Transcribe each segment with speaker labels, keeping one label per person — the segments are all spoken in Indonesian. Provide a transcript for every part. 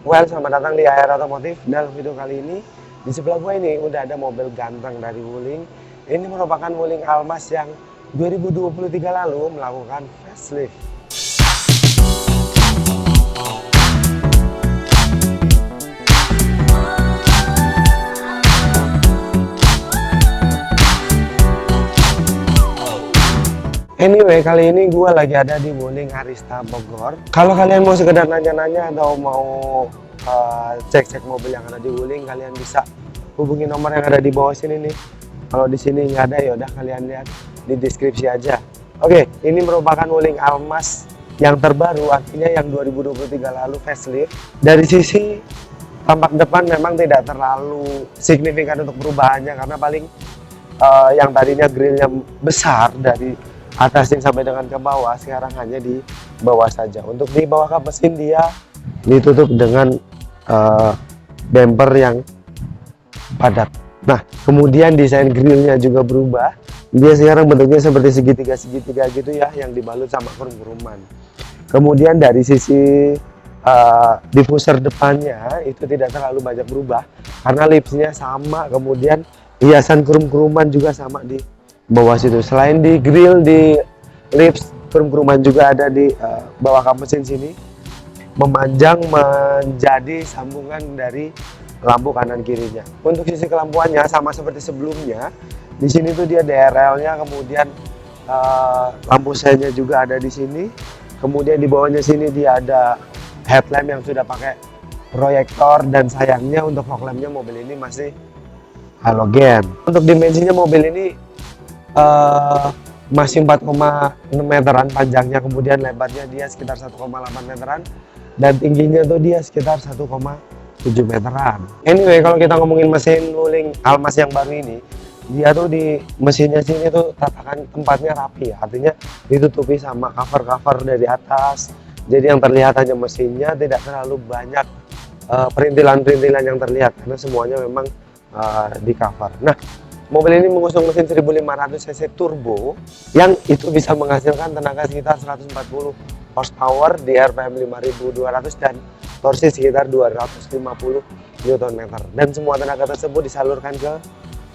Speaker 1: Well, selamat datang di AR Otomotif. Dalam video kali ini, di sebelah gue ini udah ada mobil ganteng dari Wuling. Ini merupakan Wuling Almas yang 2023 lalu melakukan facelift. Anyway, kali ini gue lagi ada di Wuling Arista Bogor. Kalau kalian mau sekedar nanya-nanya atau mau cek-cek mobil yang ada di Wuling, kalian bisa hubungi nomor yang ada di bawah sini nih. Kalau di sini nggak ada, yaudah kalian lihat di deskripsi aja. Oke, ini merupakan Wuling Almas yang terbaru, artinya yang 2023 lalu facelift. Dari sisi tampak depan memang tidak terlalu signifikan untuk perubahannya, karena paling yang tadinya grillnya besar dari atasnya sampai dengan ke bawah, sekarang hanya di bawah saja. Untuk di bawah kap mesin dia ditutup dengan bumper yang padat. Nah, kemudian desain grillnya juga berubah. Dia sekarang bentuknya seperti segitiga-segitiga gitu ya, yang dibalut sama krum-kruman. Kemudian dari sisi diffuser depannya itu tidak terlalu banyak berubah, karena lipsnya sama, kemudian hiasan krum-kruman juga sama di bawah situ. Selain di grill, di lips, krum-kruman juga ada di bawah kap mesin sini, memanjang menjadi sambungan dari lampu kanan kirinya. Untuk sisi kelampuannya sama seperti sebelumnya. Di sini tuh dia DRL-nya, kemudian lampu senya juga ada di sini. Kemudian di bawahnya sini dia ada headlamp yang sudah pakai proyektor, dan sayangnya untuk fog lampnya mobil ini masih halogen. Untuk dimensinya mobil ini masih 4,6 meteran panjangnya, kemudian lebarnya dia sekitar 1,8 meteran, dan tingginya tuh dia sekitar 1,7 meteran. Anyway, kalau kita ngomongin mesin Wuling Almas yang baru ini, dia tuh di mesinnya sini tuh tatakan tempatnya rapi ya, artinya ditutupi sama cover-cover dari atas, jadi yang terlihat hanya mesinnya, tidak terlalu banyak perintilan-perintilan yang terlihat, karena semuanya memang di cover. Nah, mobil ini mengusung mesin 1500 cc turbo yang itu bisa menghasilkan tenaga sekitar 140 horsepower di RPM 5200 dan torsi sekitar 250 Nm, dan semua tenaga tersebut disalurkan ke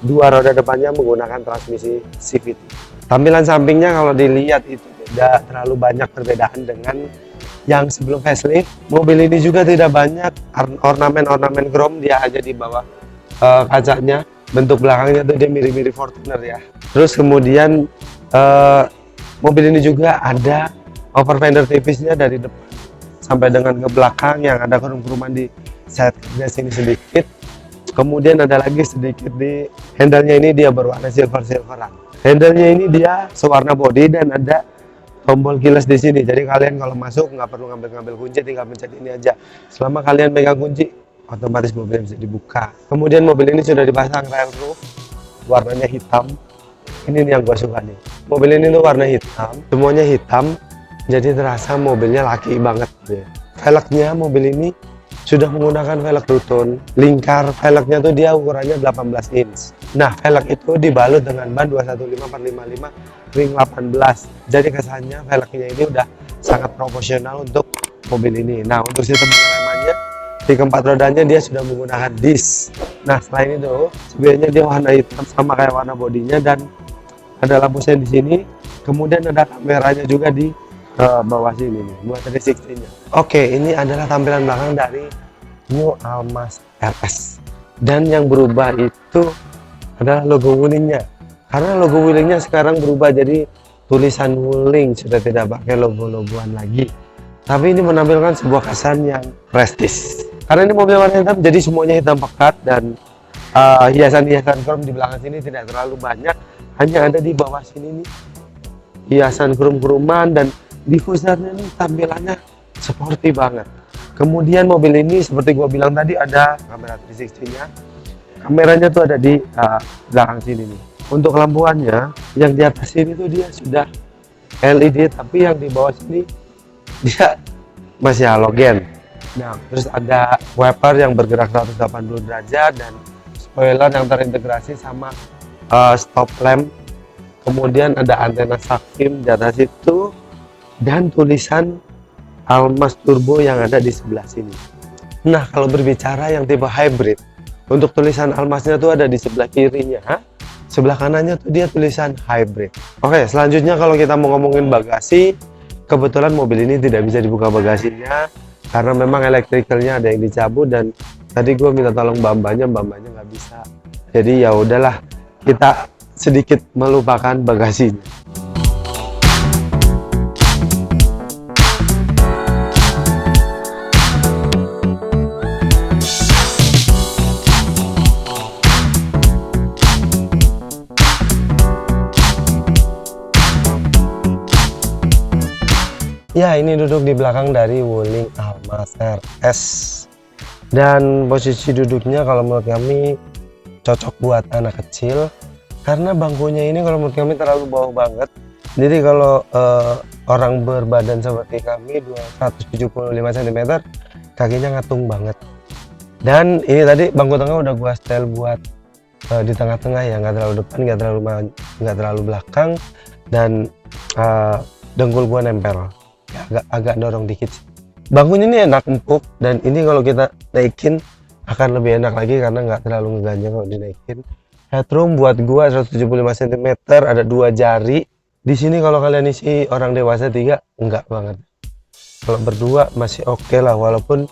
Speaker 1: dua roda depannya menggunakan transmisi CVT. Tampilan sampingnya kalau dilihat itu tidak terlalu banyak perbedaan dengan yang sebelum facelift. Mobil ini juga tidak banyak ornamen-ornamen chrome, dia hanya di bawah kacanya. Bentuk belakangnya tuh dia mirip-mirip Fortuner ya. Terus kemudian mobil ini juga ada over fender tipisnya dari depan sampai dengan ke belakang, yang ada krum-kruman di side sini sedikit. Kemudian ada lagi sedikit di handle-nya, ini dia berwarna silver-silveran. Handle-nya ini dia sewarna body dan ada tombol keyless di sini. Jadi kalian kalau masuk nggak perlu ngambil kunci, tinggal pencet ini aja. Selama kalian megang kunci, otomatis mobilnya bisa dibuka. Kemudian mobil ini sudah dipasang rail roof, warnanya hitam. Ini nih yang gue suka nih. Mobil ini tuh warna hitam, semuanya hitam, jadi terasa mobilnya laki banget ya. Velgnya mobil ini sudah menggunakan velg Ruton. Lingkar velgnya tuh dia ukurannya 18 inch. Nah, velg itu dibalut dengan ban 215/55 ring 18. Jadi kesannya velgnya ini udah sangat proporsional untuk mobil ini. Nah, untuk sistem pengeremannya, di keempat rodanya dia sudah menggunakan disc. Nah, selain itu sebenarnya dia warna hitam sama kayak warna bodinya, dan ada lampu sen di sini. Kemudian ada kameranya juga di bawah sini nih buat 360-nya. Oke, ini adalah tampilan belakang dari New Almas RS. Dan yang berubah itu adalah logo Wulingnya. Karena logo Wulingnya sekarang berubah jadi tulisan Wuling, sudah tidak pakai logo-logoan lagi. Tapi ini menampilkan sebuah kesan yang prestis. Karena ini mobil warna hitam, jadi semuanya hitam pekat, dan hiasan-hiasan chrome di belakang sini tidak terlalu banyak, hanya ada di bawah sini nih hiasan krum-kruman, dan diffusernya nih tampilannya sporty banget. Kemudian mobil ini seperti gua bilang tadi ada kamera 360-nya. Kameranya tuh ada di belakang sini nih. Untuk lampuannya yang di atas sini tuh dia sudah LED, tapi yang di bawah sini dia masih halogen. Nah, terus ada wiper yang bergerak 180 derajat dan spoiler yang terintegrasi sama stop lamp. Kemudian ada antena shark fin di atas itu, dan tulisan Almas Turbo yang ada di sebelah sini. Nah, kalau berbicara yang tipe hybrid, untuk tulisan Almasnya tuh ada di sebelah kirinya, sebelah kanannya tuh dia tulisan hybrid. Oke, selanjutnya kalau kita mau ngomongin bagasi, kebetulan mobil ini tidak bisa dibuka bagasinya karena memang elektrikalnya ada yang dicabut, dan tadi gue minta tolong bambanya nggak bisa. Jadi ya udahlah, kita sedikit melupakan bagasinya. Ya, ini duduk di belakang dari Wuling Almas RS, dan posisi duduknya kalau menurut kami cocok buat anak kecil karena bangkunya ini kalau menurut kami terlalu bawah banget. Jadi kalau orang berbadan seperti kami 275 cm, kakinya ngatung banget. Dan ini tadi bangku tengah udah gua setel buat di tengah-tengah ya, nggak terlalu depan, nggak terlalu belakang, dan dengkul gua nempel ya, agak dorong dikit. Bangkunya ini enak, empuk, dan ini kalau kita naikin akan lebih enak lagi karena nggak terlalu ngeganjang kalau dinaikin. Headroom buat gua 175 cm, ada 2 jari di sini. Kalau kalian isi orang dewasa 3 enggak banget, kalau berdua masih oke lah, walaupun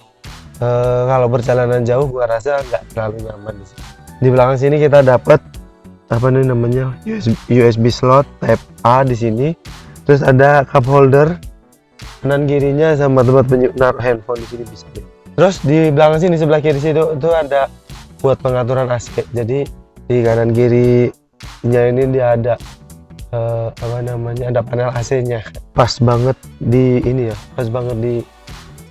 Speaker 1: kalau perjalanan jauh gua rasa nggak terlalu nyaman di sini. Di belakang sini kita dapat apa nih namanya, USB slot Type A di sini, terus ada cup holder kanan kirinya sama tempat naruh handphone di sini bisa. Terus di belakang sini sebelah kiri situ itu ada buat pengaturan AC. Jadi di kanan kirinya ini dia ada apa namanya, ada panel AC-nya. Pas banget di ini ya, pas banget di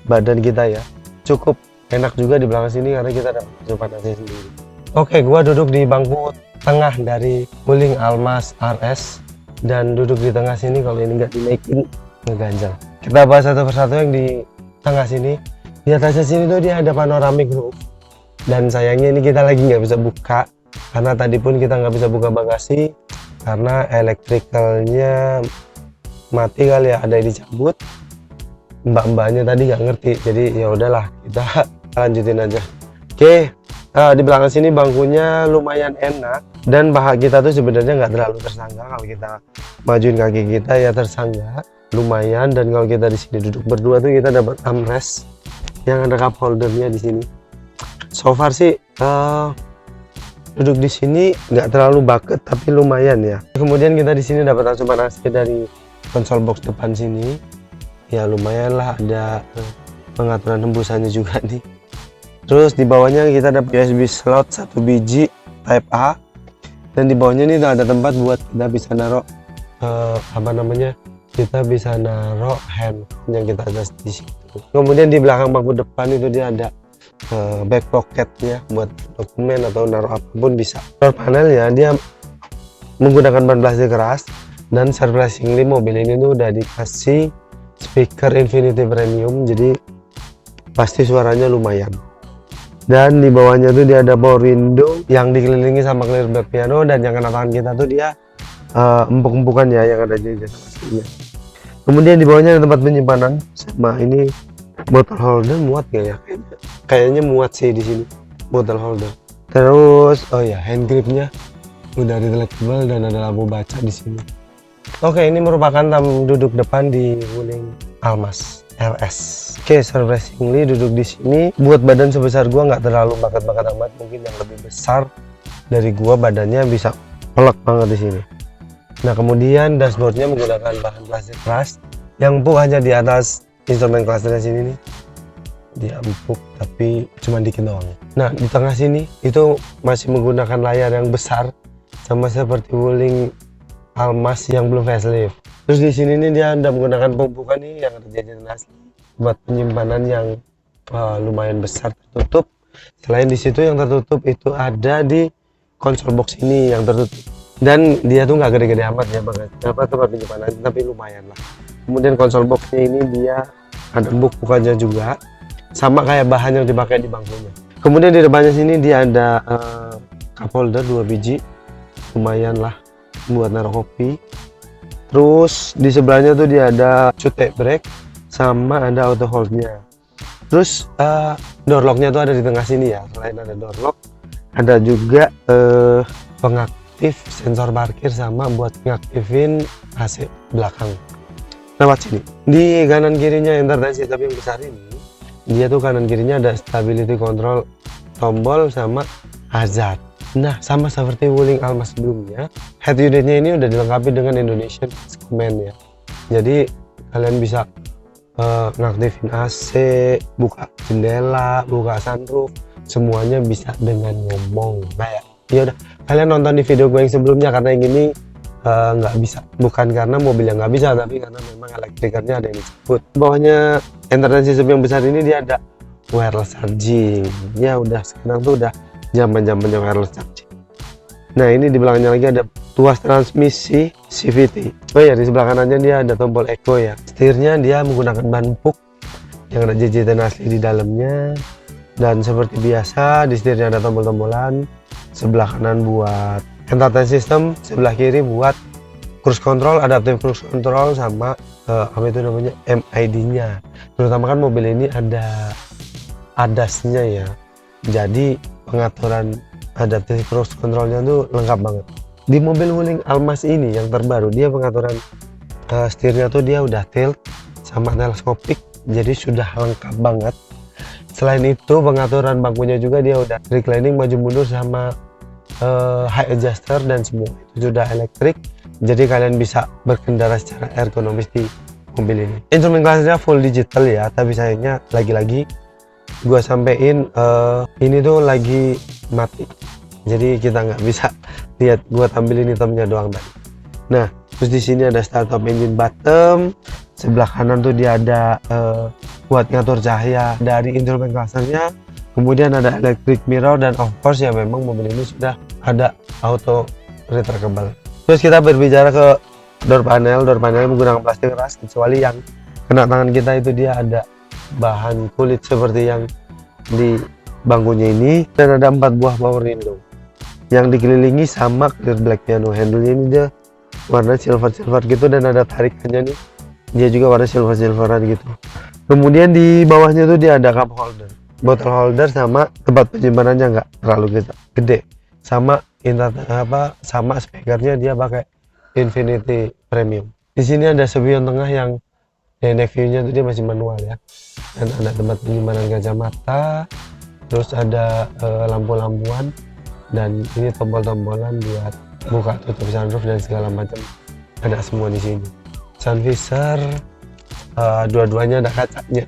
Speaker 1: badan kita ya. Cukup enak juga di belakang sini karena kita ada asupan AC sendiri. Oke, gua duduk di bangku tengah dari Wuling Almas RS, dan duduk di tengah sini kalau ini nggak dinaikin ngeganjal. Kita bahas satu persatu yang di tengah sini. Di atasnya sini tuh dia ada panoramic roof, dan sayangnya ini kita lagi nggak bisa buka karena tadi pun kita nggak bisa buka bagasi karena elektrikalnya mati kali ya, ada yang dicabut. Mbak-mbaknya tadi nggak ngerti, jadi ya udahlah kita lanjutin aja. Oke, di belakang sini bangkunya lumayan enak, dan paha kita tuh sebenarnya nggak terlalu tersangga. Kalau kita majuin kaki kita ya tersangga lumayan, dan kalau kita di sini duduk berdua tuh kita dapat armrest yang ada cup holdernya di sini. So far sih duduk di sini nggak terlalu baket tapi lumayan ya. Kemudian kita di sini dapat asupan AC dari konsol box depan sini. Ya lumayan lah, ada pengaturan hembusannya juga nih. Terus di bawahnya kita dapat USB slot 1 biji Type A, dan di bawahnya ini ada tempat buat kita bisa naruh apa namanya, kita bisa naruh handphone yang kita ada di situ. Kemudian di belakang bangku depan itu dia ada back pocketnya buat dokumen atau naruh apapun bisa. Panel ya, dia menggunakan bahan plastik keras, dan surprisingly mobil ini tuh udah dikasih speaker Infinity Premium, jadi pasti suaranya lumayan. Dan di bawahnya tuh dia ada power window yang dikelilingi sama clear back piano, dan yang kena tangan kita tuh dia empuk-empukan ya yang ada di jasa pastinya. Kemudian di bawahnya ada tempat penyimpanan sama ini bottle holder. Muat gak ya? Kayaknya muat sih di sini bottle holder. Terus oh ya, hand gripnya udah retractable dan ada lampu baca di sini. Oke, ini merupakan tamu duduk depan di Wuling Almas RS. Oke, surprisingly duduk di sini buat badan sebesar gua nggak terlalu bakat-bakat amat. Mungkin yang lebih besar dari gua badannya bisa pelek banget di sini. Nah, kemudian dashboardnya menggunakan bahan plastik keras yang empuk hanya di atas instrumen clusternya sini nih. Dia empuk tapi cuma dikit doang. Nah, di tengah sini itu masih menggunakan layar yang besar sama seperti Wuling Almas yang belum facelift. Terus di sini nih dia ada menggunakan pembuka nih yang ada jajanan asli buat penyimpanan yang lumayan besar tertutup. Selain di situ yang tertutup itu ada di konsol box ini yang tertutup. Dan dia tuh nggak gede-gede amat ya tempat penyimpanan, tapi lumayan lah. Kemudian konsol boxnya ini dia ada bukannya juga, sama kayak bahan yang dipakai di bangkunya. Kemudian di depannya sini dia ada cup holder 2 biji, lumayan lah buat naruh kopi. Terus di sebelahnya tuh dia ada cute brake sama ada auto holdnya. Terus door lock-nya tuh ada di tengah sini ya. Selain ada door lock, ada juga pengaktif sensor parkir sama buat ngaktifin AC belakang lewat sini. Di kanan kirinya entertainment system yang besar ini, dia tuh kanan kirinya ada stability control, tombol sama hazard. Nah, sama seperti Wuling Almas sebelumnya, head unitnya ini udah dilengkapi dengan Indonesian Command ya. Jadi kalian bisa ngaktifin AC, buka jendela, buka sunroof, semuanya bisa dengan ngomong. Kayak ya udah, kalian nonton di video gue yang sebelumnya, karena yang ini nggak bisa, bukan karena mobil yang nggak bisa, tapi karena memang elektrikernya ada yang disebut. Bawahnya entertainment system yang besar ini dia ada wireless charging. Ya udah, sekarang tuh udah zaman-zamannya wireless charging. Nah, ini di belakangnya lagi ada tuas transmisi CVT. Oh ya, di sebelah kanannya dia ada tombol eco ya. Setirnya dia menggunakan ban puk yang ada jajaran asli di dalamnya. Dan seperti biasa di setirnya ada tombol-tombolan. Sebelah kanan buat entertainment system, sebelah kiri buat cruise control, adaptive cruise control sama apa itu namanya, MID-nya. Terutama kan mobil ini ada ADAS-nya ya. Jadi pengaturan adaptive cruise controlnya tuh lengkap banget. Di mobil Wuling Almas ini yang terbaru, dia pengaturan setirnya tuh dia udah tilt sama teleskopik, jadi sudah lengkap banget. Selain itu pengaturan bangkunya juga dia udah reclining, maju mundur sama high adjuster, dan semua itu sudah elektrik. Jadi kalian bisa berkendara secara ergonomis di mobil ini. Instrumen kelasnya full digital ya, tapi sayangnya lagi-lagi gua sampein ini tuh lagi mati, jadi kita nggak bisa lihat. Gua tampilin hitamnya doang tadi. Nah, terus di sini ada start stop engine button. Sebelah kanan tuh dia ada buat ngatur cahaya dari instrumen clusternya. Kemudian ada electric mirror, dan of course ya memang mobil ini sudah ada auto retractable. Terus kita berbicara ke door panel. Door panel menggunakan plastik keras, kecuali yang kena tangan kita itu dia ada bahan kulit seperti yang di bangkunya ini. Dan ada 4 buah power window yang dikelilingi sama clear black piano. Handle-nya ini dia warna silver gitu, dan ada tarikannya nih, dia juga warna silveran gitu. Kemudian di bawahnya tuh dia ada cup holder, bottle holder, sama tempat penyimpanannya nggak terlalu gede. Sama sama speakernya dia pakai Infinity Premium. Di sini ada spion tengah yang neck view-nya tuh dia masih manual ya, dan ada tempat penyimpanan kacamata. Terus ada lampu-lampuan, dan ini tombol-tombolan buat buka tutup sunroof dan segala macam, ada semua di sini. Sun visor dua-duanya ada kacanya.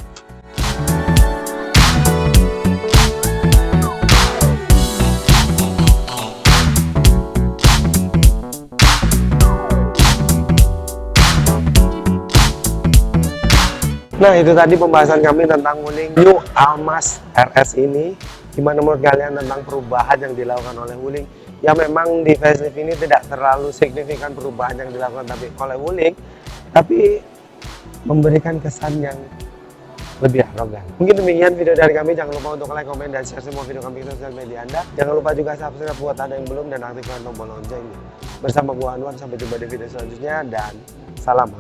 Speaker 1: Nah, itu tadi pembahasan kami tentang Wuling New Almas RS ini. Gimana menurut kalian tentang perubahan yang dilakukan oleh Wuling? Ya memang di facelift ini tidak terlalu signifikan perubahan yang dilakukan oleh Wuling, tapi memberikan kesan yang lebih arogan. Mungkin demikian video dari kami. Jangan lupa untuk like, komen, dan share semua video kami ke sosial media Anda. Jangan lupa juga subscribe buat Anda yang belum, dan aktifkan tombol loncengnya. Bersama gua Anwar, sampai jumpa di video selanjutnya, dan salam.